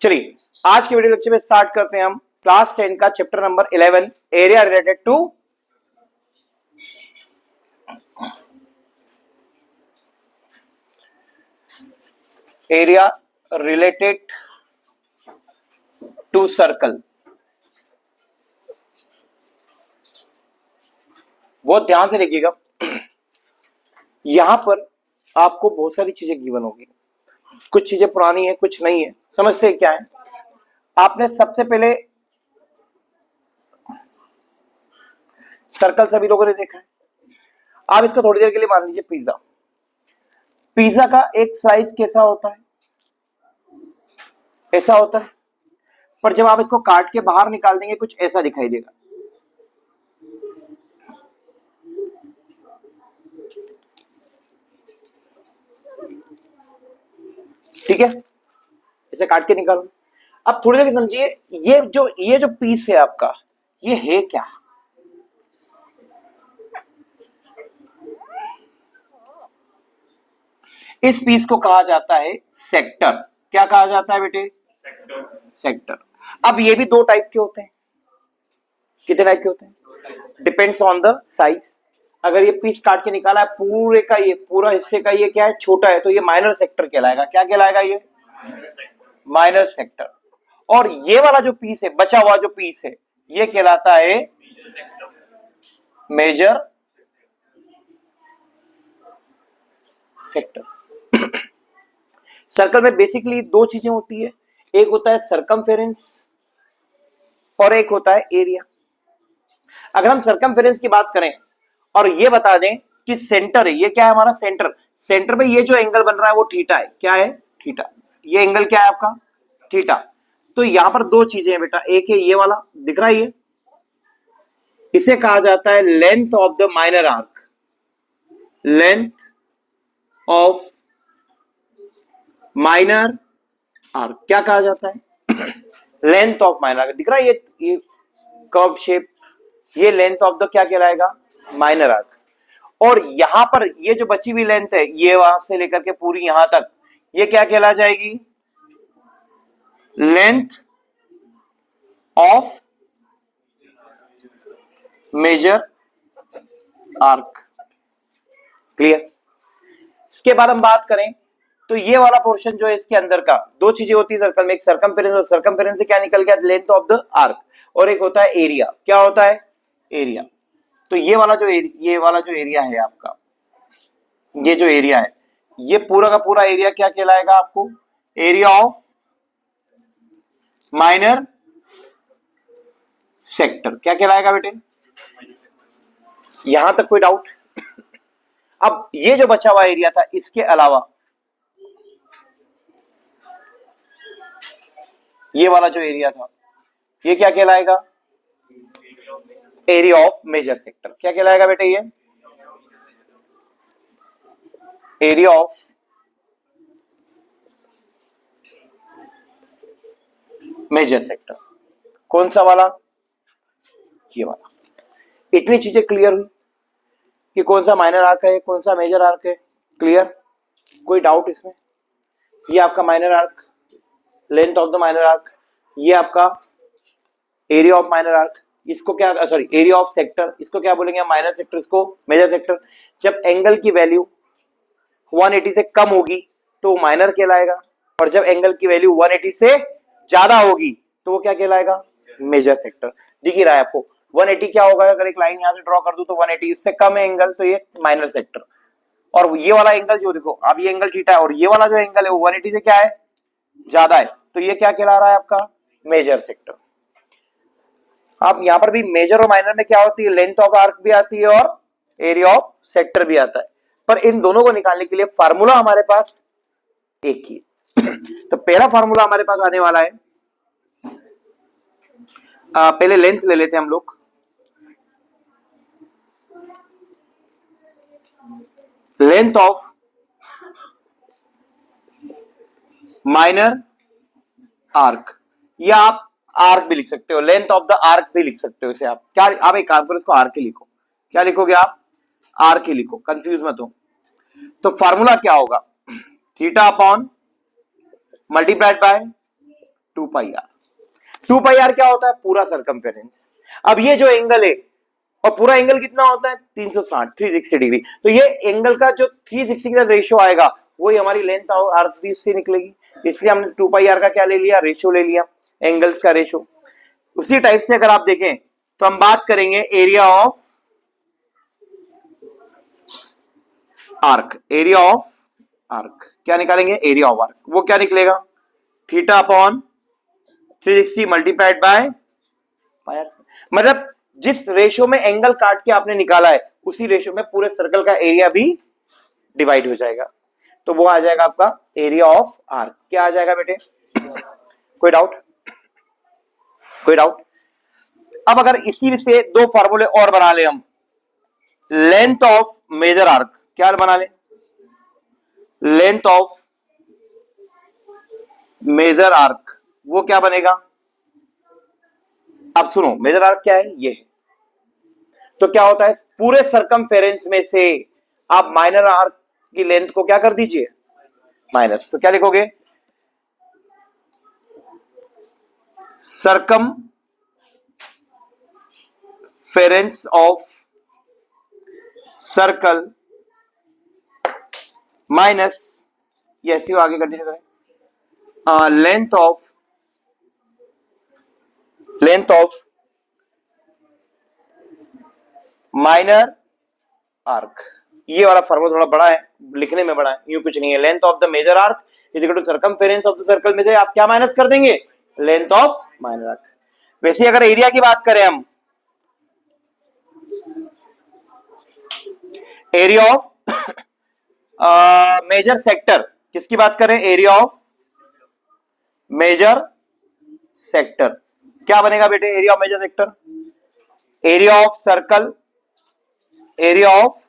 चलिए आज के वीडियो लेक्चर में स्टार्ट करते हैं हम क्लास 10 का chapter number 11 area related to circle. बहुत ध्यान से देखिएगा, यहां पर आपको बहुत सारी चीजें गिवन होगी, कुछ चीजें पुरानी है कुछ नहीं है। समझते क्या है, आपने सबसे पहले सर्कल सभी लोगों ने देखा है। आप इसको थोड़ी देर के लिए मान लीजिए पिज्जा। पिज्जा का एक साइज कैसा होता है, ऐसा होता है, पर जब आप इसको काट के बाहर निकाल देंगे कुछ ऐसा दिखाई देगा। ठीक है, इसे काट के निकालो। अब थोड़ी देर समझिए, ये जो पीस है आपका, ये है क्या? इस पीस को कहा जाता है सेक्टर। क्या कहा जाता है बेटे? सेक्टर। अब ये भी दो टाइप के होते हैं। कितने टाइप के होते हैं? Depends on the size. अगर ये पीस काट के निकाला है पूरे का, ये पूरा हिस्से का ये क्या है, छोटा है, तो ये माइनर सेक्टर कहलाएगा। क्या कहलाएगा? ये माइनर सेक्टर। और ये वाला जो पीस है, बचा हुआ जो पीस है, ये कहलाता है मेजर सेक्टर। सर्कल में बेसिकली दो चीजें होती है, एक होता है सरकमफेरेंस और एक होता है एरिया। अगर हम सरकमफेरेंस की बात करें और ये बता दें कि सेंटर है, ये क्या है हमारा सेंटर, सेंटर में ये जो एंगल बन रहा है वो थीटा है। क्या है? थीटा। ये एंगल क्या है आपका? थीटा। तो यहां पर दो चीजें हैं बेटा, एक है ये वाला दिख रहा है, ये इसे कहा जाता है length of the minor arc. Length of minor arc क्या कहा जाता है? Length of minor arc. दिख रहा है ये कर्व शेप, ये लेंथ ऑफ द क्या कहलाएगा? Minor arc. और यहां पर ये जो बची हुई लेंथ है, ये वहां से लेकर के पूरी यहां तक, ये क्या कहला जाएगी? Length of major arc. Clear? इसके बाद हम बात करें तो ये वाला पोर्शन जो है इसके अंदर का, दो चीजें होती है सर्कल में, एक सरकमफेरेंस, और सरकमफेरेंस से क्या निकल गया? Length of the arc. और एक होता है एरिया। क्या होता है? एरिया। तो ये वाला जो एरिया है आपका, ये जो एरिया है, ये पूरा का पूरा एरिया क्या कहलाएगा आपको? Area of minor sector. क्या कहलाएगा बेटे? यहां तक कोई डाउट? अब ये जो बचा हुआ एरिया था, इसके अलावा ये वाला जो एरिया था, ये क्या कहलाएगा? Area of major sector. क्या कहलाएगा बेटे? ये एरिया ऑफ मेजर सेक्टर। कौन सा वाला? ये वाला। इतनी चीजें क्लियर हुई कि कौन सा माइनर आर्क है, कौन सा मेजर आर्क है। क्लियर? कोई डाउट इसमें? ये आपका minor arc, length of the minor arc, ये आपका एरिया ऑफ माइनर आर्क, इसको क्या, सॉरी, एरिया ऑफ सेक्टर, इसको क्या बोलेंगे? माइनर सेक्टर, इसको मेजर सेक्टर। जब एंगल की वैल्यू 180 से कम होगी तो माइनर कहलाएगा, और जब एंगल की वैल्यू 180 से ज्यादा होगी तो वो क्या कहलाएगा? Major sector. दिख ही रहा है आपको 180 क्या होगा? अगर एक लाइन यहां से ड्रॉ कर दूं तो 180, इससे कम है एंगल तो ये माइनर सेक्टर। और ये वाला एंगल जो देखो, अब ये एंगल थीटा है और ये वाला जो एंगल है वो 180 से क्या है? ज्यादा है, तो ये क्या कहला रहा है आपका? Major sector. अब यहां पर भी मेजर और माइनर में क्या होती है? लेंथ ऑफ आर्क भी आती है और एरिया ऑफ सेक्टर भी आता है, पर इन दोनों को निकालने के लिए फार्मूला हमारे पास एक ही तो पहला फार्मूला हमारे पास आने वाला है, पहले लेंथ ले लेते हैं हम लोग। लेंथ ऑफ माइनर आर्क, या आप आर्क भी लिख सकते हो, लेंथ ऑफ द आर्क भी लिख सकते हो। इसे आप क्या, आप एक काम करो, इसको आर्क ही लिखो। क्या लिखोगे आप? आर्क ही लिखो, कंफ्यूज मत हो। तो फार्मूला क्या होगा? Theta upon multiplied by 2 pi r. 2 pi r क्या होता है? पूरा सरकमफेरेंस। अब ये जो एंगल है, और पूरा एंगल कितना होता है? 360, 360 डिग्री। तो ये एंगल का जो 360 का रेशियो आएगा वही हमारी लेंथ और आर्क भी इससे निकलेगी। इसलिए हमने 2 पाई आर का क्या ले लिया? रेशियो ले लिया, एंगल्स का रेशियो। उसी टाइप से अगर आप देखें तो हम बात करेंगे area of arc. Area of arc क्या निकालेंगे? Area of arc. वो क्या निकलेगा? Theta upon 360 multiplied by pi r. मतलब जिस रेशियो में एंगल काट के आपने निकाला है उसी रेशियो में पूरे सर्कल का एरिया भी डिवाइड हो जाएगा। तो वो आ जाएगा आपका एरिया ऑफ आर्क। क्या आ जाएगा बेटे? कोई डाउट? कोई डाउट? अब अगर इसी से दो फार्मूले और बना ले हम, लेंथ ऑफ मेजर आर्क क्या बना ले? लेंथ ऑफ मेजर आर्क वो क्या बनेगा? अब सुनो, मेजर आर्क क्या है? ये है। तो क्या होता है? पूरे सरकमफेरेंस में से आप माइनर आर्क की लेंथ को क्या कर दीजिए? माइनस। तो क्या लिखोगे? सरकमफेरेंस ऑफ सर्कल माइनस, ये ऐसी आगे कंटिन्यू करें, लेंथ ऑफ माइनर आर्क। ये वाला फॉर्मूला थोड़ा बड़ा है, लिखने में बड़ा है, यूं कुछ नहीं है। Length of the major arc is equal to circumference of the circle में से आप क्या माइनस कर देंगे? Length of minor arc. वैसे अगर एरिया की बात करें हम, एरिया ऑफ मेजर सेक्टर, किसकी बात करें? एरिया ऑफ मेजर सेक्टर क्या बनेगा बेटे? Area of major sector, area of circle, area of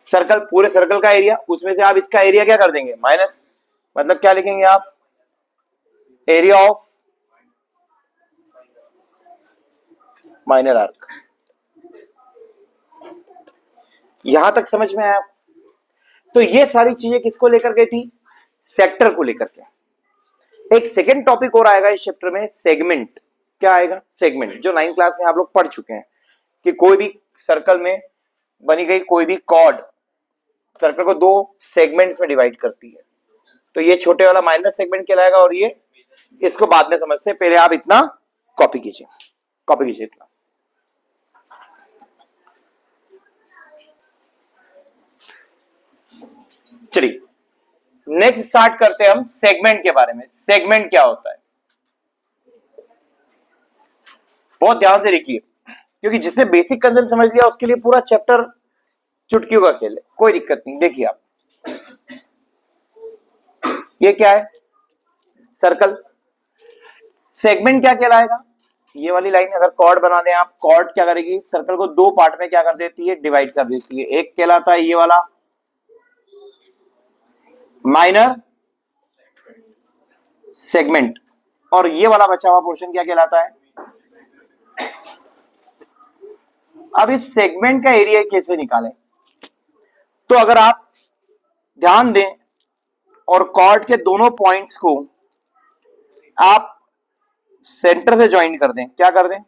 circle, पूरे सर्कल का एरिया, उसमें से आप इसका एरिया क्या कर देंगे? माइनस। मतलब क्या लिखेंगे आप? Area of minor arc. यहां तक समझ में आया? तो ये सारी चीजें किसको लेकर के थी? सेक्टर को लेकर के। एक सेकेंड टॉपिक और आएगा इस चैप्टर में, सेगमेंट। क्या आएगा? सेगमेंट, जो 9th क्लास में आप लोग पढ़ चुके हैं कि कोई भी सर्कल में बनी गई कोई भी कॉर्ड सर्कल को दो सेगमेंट्स में डिवाइड करती है। तो ये छोटे वाला माइनर सेगमेंट कहलाएगा, और ये इसको बाद में समझ से पहले आप इतना कॉपी कीजिए, कॉपी कीजिए इतना। चलिए नेक्स्ट स्टार्ट करते हैं हम सेगमेंट के बारे में। सेगमेंट क्या होता है? बहुत ध्यान से देखिए, क्योंकि जिसे बेसिक कंसेप्ट समझ लिया उसके लिए पूरा चैप्टर चुटकियों का खेल है, कोई दिक्कत नहीं। देखिए आप, ये क्या है? सर्कल। सेगमेंट क्या कहलाएगा? ये वाली लाइन अगर कॉर्ड बना दें आप, कॉर्ड क्या करेगी? सर्कल को दो पार्ट में क्या कर देती है? डिवाइड कर देती है। एक कहलाता है ये वाला माइनर सेगमेंट, और ये वाला बचा हुआ पोर्शन क्या कहलाता है? अब इस सेगमेंट का एरिया कैसे निकालें? तो अगर आप ध्यान दें और कॉर्ड के दोनों पॉइंट्स को आप सेंटर से ज्वाइन कर दें, क्या कर दें?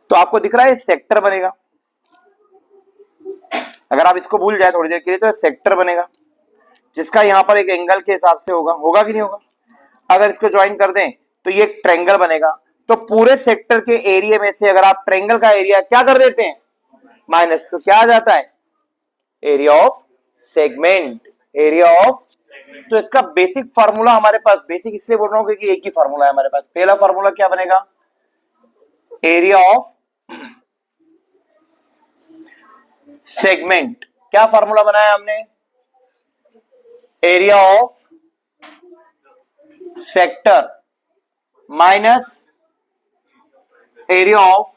तो आपको दिख रहा है सेक्टर बनेगा। अगर आप इसको भूल जाए थोड़ी देर के लिए तो सेक्टर बनेगा, जिसका यहां पर एक एंगल के हिसाब से होगा, होगा कि नहीं होगा? अगर इसको ज्वाइन कर दें तो ये एक ट्रायंगल बनेगा। तो पूरे सेक्टर के एरिया में से अगर आप ट्रायंगल का एरिया क्या कर देते हैं? माइनस, तो क्या आ जाता है? Area of segment. Area of, तो इसका बेसिक फार्मूला हमारे पास, बेसिक इसलिए बोल रहा हूं क्योंकि एक ही फार्मूला है हमारे पास। पहला फार्मूला क्या बनेगा? Area of segment. क्या फार्मूला बनाया हमने? Area of sector minus area of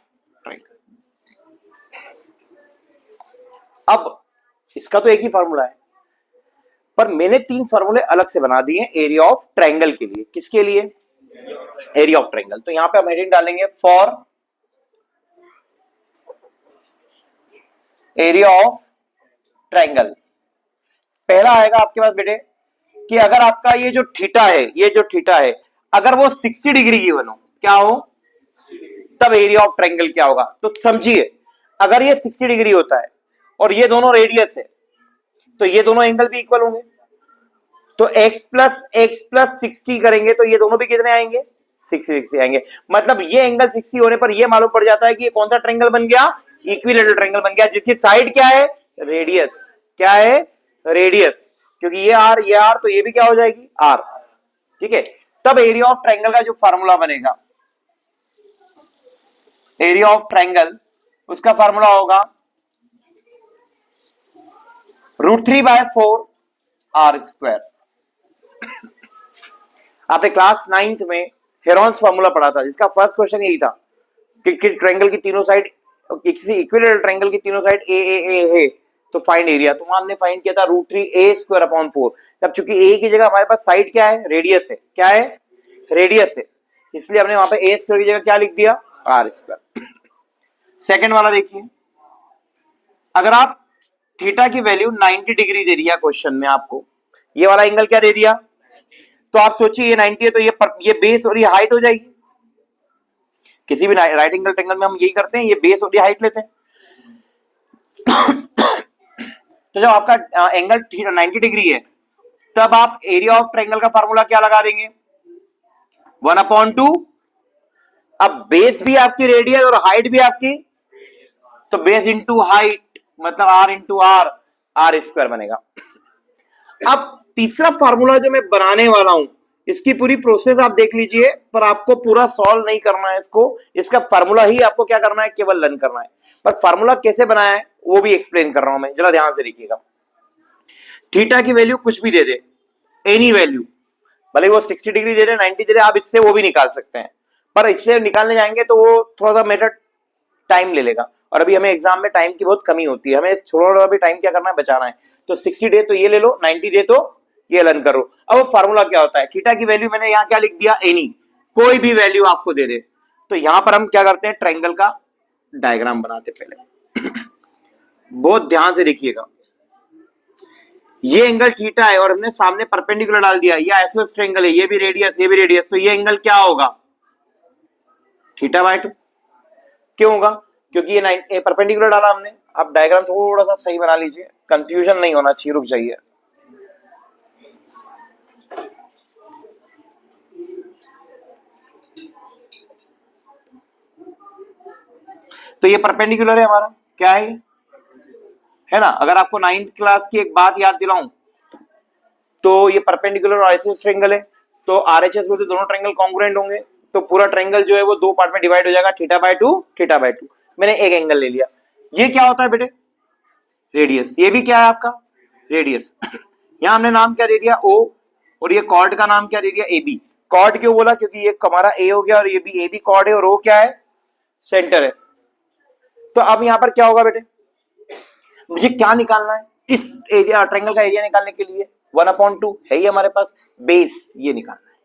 triangle. अब इसका तो एक ही फार्मूला है, पर मैंने 3 फार्मूले अलग से बना दिए एरिया ऑफ ट्रायंगल के लिए। किसके लिए? Area of triangle. तो यहां पे हम हेडिंग डालेंगे फॉर एरिया ऑफ ट्रायंगल। पहला आएगा आपके पास बेटे कि अगर आपका ये जो थीटा है, ये जो थीटा है, अगर वो 60 डिग्री की बनो, क्या हो, तब एरिया ऑफ ट्रायंगल क्या होगा। तो समझिए, अगर ये 60 डिग्री होता है और ये दोनों रेडियस है, तो ये दोनों एंगल भी इक्वल होंगे। तो x प्लस 60 करेंगे तो ये दोनों भी कितने आएंगे, 60 आएंगे। मतलब ये एंगल 60 होने पर ये मालूम पड़ जाता है कि ये कौन सा ट्रायंगल बन गया, इक्विलैटरल ट्रायंगल बन गया, जिसकी साइड क्या है, रेडियस। क्या है, रेडियस। क्योंकि ये आर तो ये भी क्या हो जाएगी, आर। ठीक है, तब एरिया ऑफ ट्रायंगल का जो फार्मूला बनेगा, एरिया ऑफ ट्रायंगल, उसका फार्मूला होगा √3/4 आर स्क्वायर। आपने क्लास 9th में हेरॉन्स फार्मूला पढ़ा था, जिसका फर्स्ट क्वेश्चन यही था कि ट्रायंगल की तीनों साइड, किसी इक्विलैटरल ट्रायंगल की तीनों साइड ए है, तो फाइंड एरिया। तो हमने फाइंड किया था √3a²/4। तब चूंकि ए की जगह हमारे पास साइड क्या है, रेडियस है। क्या है, रेडियस है, इसलिए हमने वहां पे a² की जगह क्या लिख दिया, r²। सेकंड वाला देखिए, अगर आप थीटा की वैल्यू 90 डिग्री दे दिया क्वेश्चन में आपको, ये वाला एंगल क्या दे दिया, तो आप सोचिए ये 90 है तो ये बेस और ये हाइट हो जाएगी। किसी भी राइट एंगल ट्रायंगल में हम यही करते हैं, ये बेस और ये हाइट लेते हैं। तो जब आपका एंगल 90 डिग्री है, तब आप एरिया ऑफ ट्रायंगल का फार्मूला क्या लगा देंगे, 1/2। अब बेस भी आपकी रेडियस और हाइट भी आपकी, तो बेस इंटू हाइट मतलब r इंटू आर स्क्वायर बनेगा। अब तीसरा फार्मूला जो मैं बनाने वाला हूं, इसकी पूरी प्रोसेस आप देख लीजिए, पर आपको पूरा सॉल्व नहीं करना है इसको, इसका फार्मूला ही आपको क्या करना है, केवल लर्न करना है। पर फार्मूला कैसे बनाया है वो भी एक्सप्लेन कर रहा हूं मैं, जरा ध्यान से देखिएगा। थीटा की वैल्यू कुछ भी दे दे, एनी वैल्यू, भले वो 60 डिग्री दे दे, 90 दे दे, आप इससे वो भी निकाल सकते हैं। पर इससे निकालने जाएंगे तो वो थोड़ा सा मेथड टाइम ले लेगा, और अभी हमें एग्जाम में टाइम की बहुत कमी होती है, हमें थोड़ा भी टाइम क्या करना है, बचाना है। तो 60 डे तो ये ले लो, 90 डे तो ये लर्न करो। अब वो फार्मूला क्या होता है, थीटा की वैल्यू मैंने यहां क्या लिख दिया, एनी, कोई भी वैल्यू आपको दे दे। तो यहां पर हम क्या करते हैं, ट्रायंगल का डायग्राम बनाते पहले। बहुत ध्यान से देखिएगा, ये एंगल थीटा है और हमने सामने परपेंडिकुलर डाल दिया, ये आइसोसेलेस ट्रायंगल है, ये भी रेडियस, ये भी रेडियस, तो ये एंगल क्या होगा, θ/2। क्यों होगा, क्योंकि ये परपेंडिकुलर डाला हमने। अब डायग्राम थोड़ा सा सही बना लीजिए, कंफ्यूजन नहीं होना चाहिए, रुक जाइए। तो ये परपेंडिकुलर है हमारा, क्या है ना। अगर आपको 9th क्लास की एक बात याद दिलाऊं, तो ये परपेंडिकुलर और आइसोसेलेस ट्रायंगल है, तो आरएचएस बोलते दोनों ट्रायंगल कॉन्ग्रुएंट होंगे, तो पूरा ट्रायंगल जो है वो दो पार्ट में डिवाइड हो जाएगा, θ/2। मैंने एक एंगल ले लिया। ये क्या होता है बेटे, रेडियस। ये भी क्या है आपका, रेडियस। यहां हमने नाम क्या दे दिया, ओ, और ये कॉर्ड का नाम क्या दे दिया, AB। कॉर्ड क्यों बोला, क्योंकि ये हमारा ए हो गया और ये भी AB कॉर्ड है, और ओ क्या है, सेंटर है। तो अब यहां पर क्या होगा बेटे, मुझे क्या निकालना है, इस एरिया ट्रायंगल का एरिया निकालने के लिए 1/2 है ही हमारे पास, बेस ये निकालना है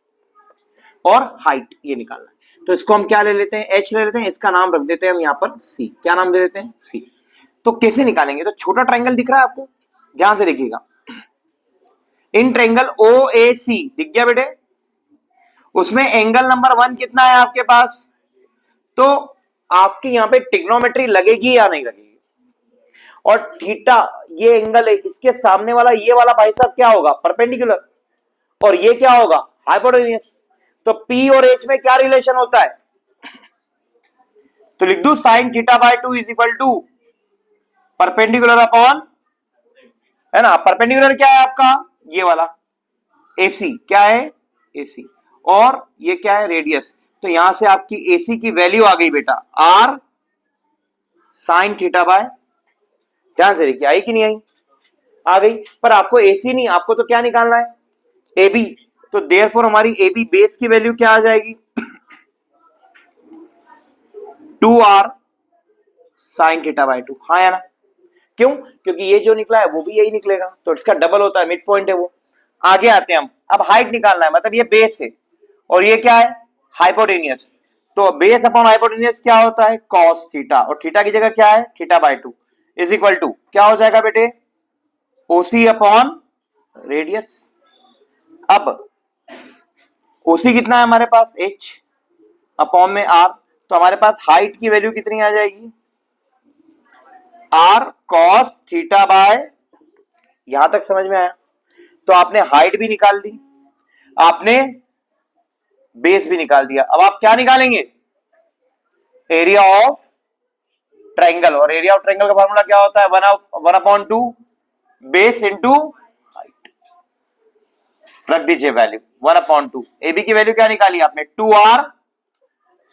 और हाइट ये निकालना है। तो इसको हम क्या ले लेते हैं, h ले लेते हैं, इसका नाम रख देते हैं हम यहाँ पर c। क्या नाम दे देते हैं, c। तो कैसे निकालेंगे, तो छोटा ट्रायंगल दिख रहा है आपको, ध्यान से देखिएगा, इन ट्रायंगल OAC दिख गया बेटे, उसमें एंगल नंबर 1 कितना है आपके पास, तो आपकी यहां पे ट्रिग्नोमेट्री लगेगी या नहीं लगेगी। और थीटा ये एंगल है, इसके सामने वाला ये वाला भाई साहब क्या होगा, परपेंडिकुलर, और ये क्या होगा, हाइपोटेन्यूस। तो P और H में क्या रिलेशन होता है, तो लिख दू sin θ/2 is equal to perpendicular upon, है ना, परपेंडिकुलर क्या है आपका, ये वाला AC, क्या है, AC, और ये क्या है, रेडियस। तो यहां से आपकी AC की वैल्यू आ गई बेटा, R sin θ/, ध्यान से देखिए, आई कि नहीं आई, आ गई। पर आपको AC नहीं, आपको तो क्या निकालना है, AB। तो देयरफॉर हमारी AB बेस की वैल्यू क्या आ जाएगी, 2R sin θ/2। हाँ या ना, क्यों, क्योंकि ये जो निकला है वो भी यही निकलेगा, तो इसका डबल होता है, मिड पॉइंट है वो। आगे आते हैं हम, अब हाइट निकालना है, मतलब ये बेस है और ये क्या है, हाइपोटेनियस। तो बेस अपॉन हाइपोटेनियस क्या होता है, cos थीटा, और थीटा की जगह क्या है, θ/2 इज इक्वल टू क्या हो जाएगा बेटे, OC अपॉन रेडियस। अब ओसी कितना है हमारे पास, h अपॉन में r, तो हमारे पास हाइट की वैल्यू कितनी आ जाएगी, r cos थीटा बाय, यहां तक समझ में आया। तो आपने हाइट भी निकाल दी, आपने बेस भी निकाल दिया। अब आप क्या निकालेंगे, एरिया ऑफ ट्रायंगल, और एरिया ऑफ ट्रायंगल का फॉर्मूला क्या होता है, 1/2 बेस इंटू हाइट। रख दीजिए वैल्यू 1/2। AB की वैल्यू क्या निकाली आपने, 2r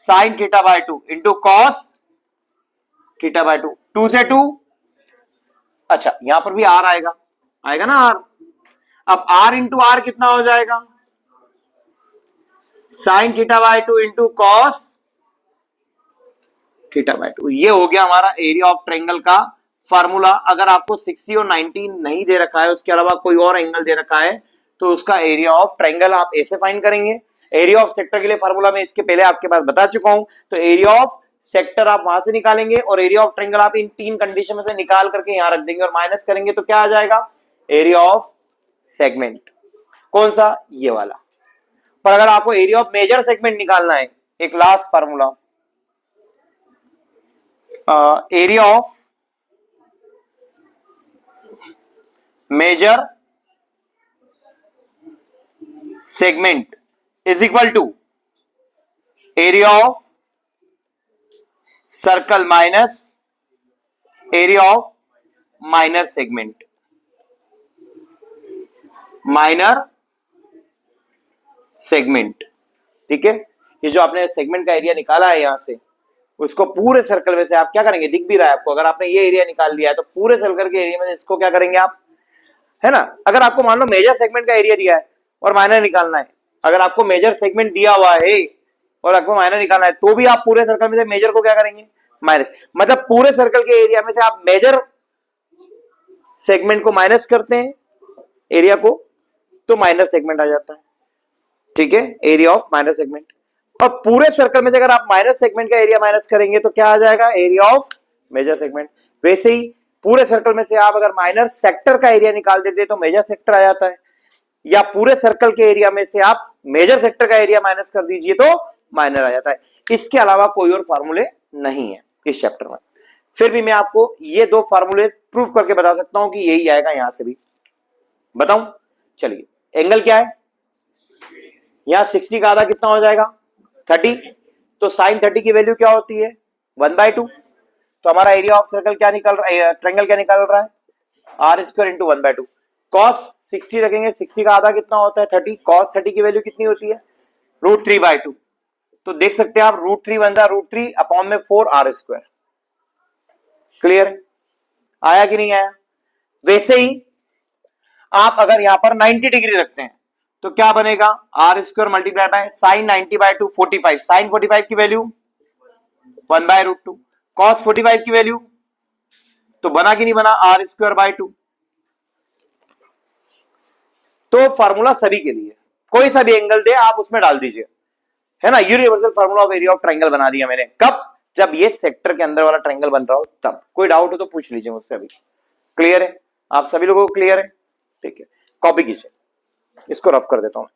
sine theta by 2 into cos theta by 2, 2 से 2, अच्छा यहां पर भी r आएगा, आएगा ना r। अब r इंटू आर कितना हो जाएगा, sine theta by 2 into cos theta by 2। ये हो गया हमारा एरिया ऑफ ट्रायंगल का फार्मूला। अगर आपको 60 और 90 नहीं दे रखा है, उसके अलावा कोई और एंगल दे रखा है, तो उसका एरिया ऑफ ट्रायंगल आप ऐसे फाइंड करेंगे। एरिया ऑफ सेक्टर के लिए फार्मूला मैं इसके पहले आपके पास बता चुका हूं, तो एरिया ऑफ सेक्टर आप वहां से निकालेंगे और एरिया ऑफ ट्रायंगल आप इन तीन कंडीशन में से निकाल करके यहां रख देंगे और माइनस करेंगे तो क्या आ जाएगा, एरिया ऑफ सेगमेंट। कौन सा, ये वाला। पर अगर आपको एरिया ऑफ मेजर सेगमेंट निकालना है, एक last formula, area of major segment is equal to area of circle minus area of minor segment, minor segment. ठीक है, ये जो आपने सेगमेंट का एरिया निकाला है यहां से, उसको पूरे सर्कल में से आप क्या करेंगे, दिख भी रहा है आपको, अगर आपने ये एरिया निकाल लिया है तो पूरे सर्कल के एरिया में से इसको क्या करेंगे आप, है ना। अगर आपको मान लो मेजर सेगमेंट का एरिया दिया है और माइनर निकालना है, अगर आपको मेजर सेगमेंट दिया हुआ है और आपको माइनर निकालना है, तो भी आप पूरे सर्कल में से मेजर को क्या करेंगे, माइनस। मतलब पूरे सर्कल के एरिया में से आप मेजर सेगमेंट को माइनस करते हैं एरिया को, तो माइनर सेगमेंट आ जाता है। ठीक है, एरिया ऑफ माइनर सेगमेंट। और पूरे सर्कल में से अगर आप माइनर सेगमेंट का एरिया माइनस करेंगे तो क्या आ जाएगा, एरिया ऑफ मेजर सेगमेंट। वैसे ही पूरे सर्कल में से आप अगर माइनर सेक्टर का एरिया निकाल देते तो मेजर सेक्टर आ जाता है, या पूरे सर्कल के एरिया में से आप मेजर सेक्टर का एरिया माइनस कर दीजिए तो माइनर आ जाता है। इसके अलावा कोई और फार्मूले नहीं है इस चैप्टर में। फिर भी मैं आपको ये दो फार्मूले प्रूफ करके बता सकता हूं कि यही आएगा, यहां से भी बताऊं। चलिए, एंगल क्या है, यहां 60 का आधा कितना हो जाएगा, 30, तो साइन 30 की वैल्यू क्या होती है, 1/2। तो हमारा एरिया ऑफ सर्कल क्या निकल रहा है, ट्रायंगल क्या निकल रहा है, r स्क्वायर इंटू 1/2। कॉस 60 रखेंगे, 60 का आधा कितना होता है 30, कॉस 30 की वैल्यू कितनी होती है, √3/2। तो देख सकते हैं आप, √3 बन जाए √3 अपॉन में 4r स्क्वायर। क्लियर आया कि नहीं आया। वैसे ही आप अगर यहां पर 90 डिग्री रखते हैं तो क्या बनेगा, r square multiply by sine 90/2 45, sine 45 की वैल्यू 1/√2, कॉस 45 की वैल्यू, तो बना कि नहीं बना, r स्क्वायर बाय 2। तो फार्मूला सभी के लिए, कोई सा भी एंगल दे आप उसमें डाल दीजिए, है ना। Universal formula of area of triangle बना दिया मैंने, कब, जब ये सेक्टर के अंदर वाला ट्रायंगल बन रहा हो तब। कोई डाउट हो तो पूछ लीजिए मुझसे अभी। क्लियर है, आप सभी लोगों को क्लियर है, ठीक है। कॉपी कीजिए, इसको रफ कर देता हूं।